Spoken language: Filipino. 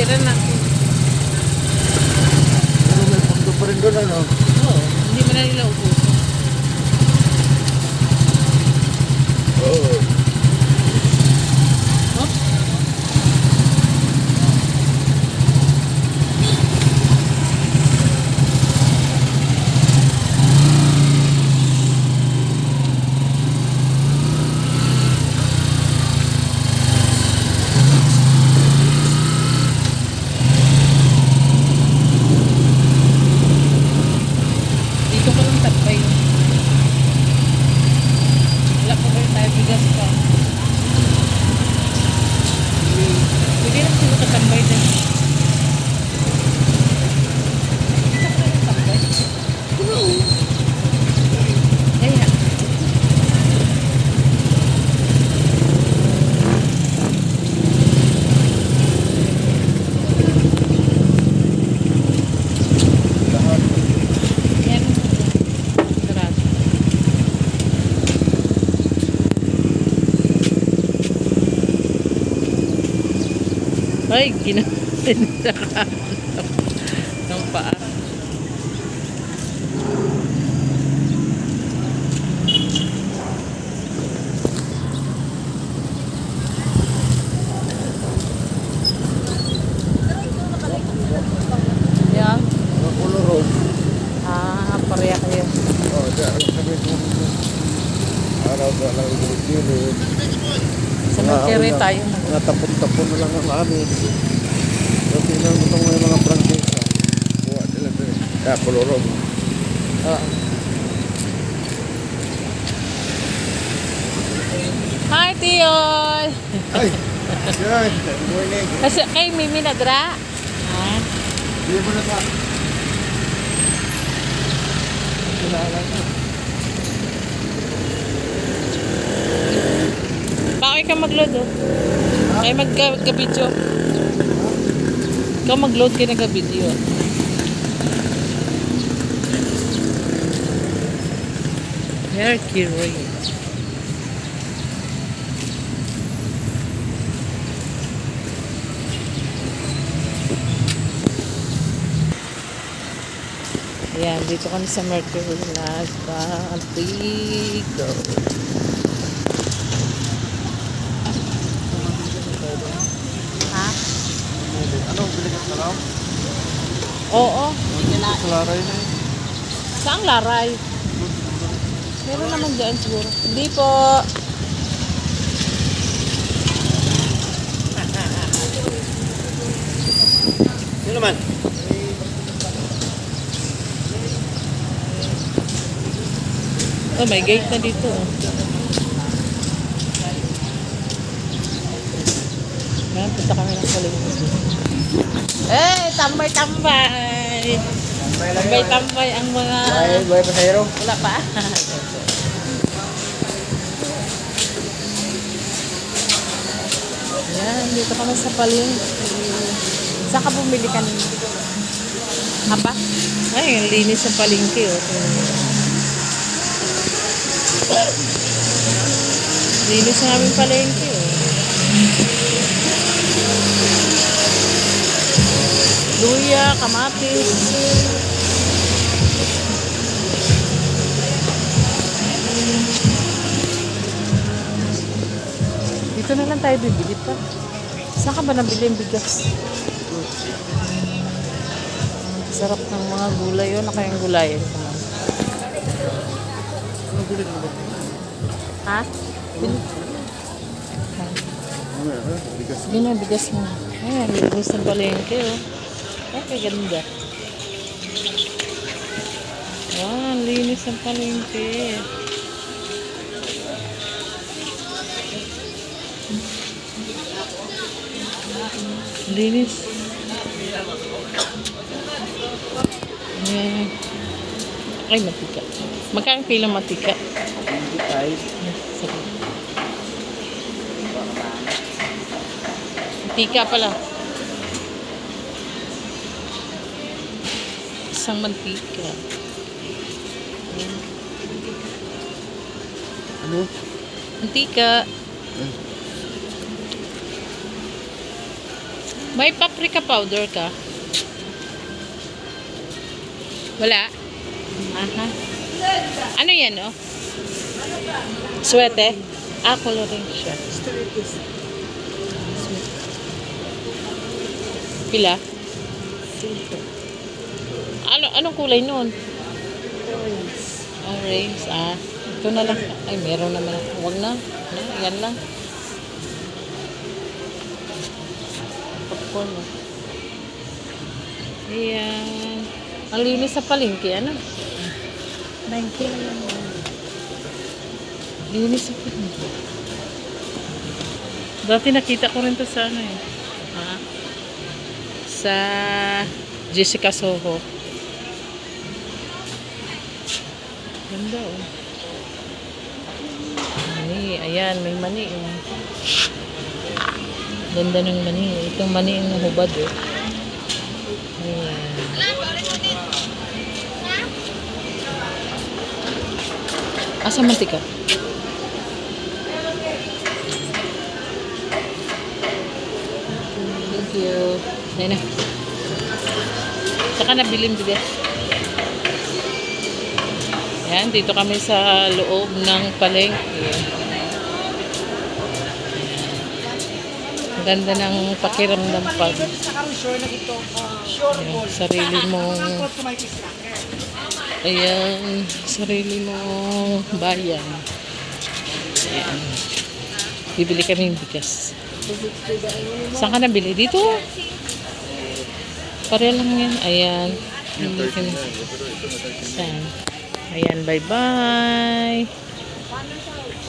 Tira na. Pero may pondo pa rin doon, ano? Oo. Hindi mo na nila ubusin. Oo. Oh? Dito ko lang tatpay. Wala pa ba tayo bigas pa? Pwede lang sila katambay din. Dito ko lang tatpay. Kaya. Lahat. Yan. Sarado. Ay, ginasin sa ng paa. Yan. Mga kuluro. Ah, pareha kayo. Oo, dyan. Alam kami kung araw na lang yung gilid. Sa Mercury tayo. Mga tapon-tapon na lang ang amin. So, tingnan mo itong mga prangkisa. Buwa nila doon. Kaya kuluro. Oo. Hi, Tiyoy! Ay! Yan! Good morning! Kasi kay Mimi na dra. Ah, Hindi mo na pa. bakit ka mag-load oh? Ay mag-video. Ikaw mag-load ka nag-video. Mercury. Ayan, dito kami sa Mercury Nagpatigo. Ha? Anong biligat na lang? Oo. Sa laray na yun. Saan laray? Meron naman dyan siguro. Hindi po. Sino naman? Oh, may gate na dito. Oh. Ayan, punta kami ng palengke. Eh, tambay-tambay. Tambay-tambay ang mga... Buhay pasahero. Wala pa. Ayan, dito kami sa palengke. Saan ka bumili kanina? Apa? Ay, ang linis ng palengke. Oh. Linis ng aming palengke. Oh. Luya, kamatis. Dito na lang tayo bibili pa. Saan ka ba nabili yung bigas? Sarap ng mga gulay. Yun, nakayang gulayan ko. Ano bilig mo ba? Ha? Bigas. Yun ang bigas mo. Ayan, linis ng palengke. Oh. Ay, ganda. Wow, linis ng palengke. Linis. Ayan. Ay, matika. Magkano kilo matika? Hindi tayo. Sige. Matika pala. Isang mantika. Ayan. Ano? Mantika. May paprika powder ka? Wala? Aha. Ano yan, oh? Swete? Ah, coloring siya. Pila? Anong kulay nun? Orange. Ah, ito na lang. Ay, meron naman. Huwag na. Yan lang. Popcorn. Oh. Ayan. Ang linis sa palengke, ano? 90 na lang. Linis sa palengke. Dati nakita ko rin to sa ano eh. Ha? Sa Jessica Soho. Ganda oh. Mani, ayan, may mani oh. Ganda ng mani. Itong mani yung nahubad oh. Ayan. Asa mantika? Thank you. Ayan na. Saka nabilin bigas. Ayan, dito kami sa loob ng palengke. Ang ganda ng pakiramdam pag ayan, sarili mong ayan, sarili mong bayan. Ayan. Bibili kami ng bigas. Saan ka nabili? Dito. Pare lang yan. Ayan. Bibili kami. Saan? Ayan, bye-bye.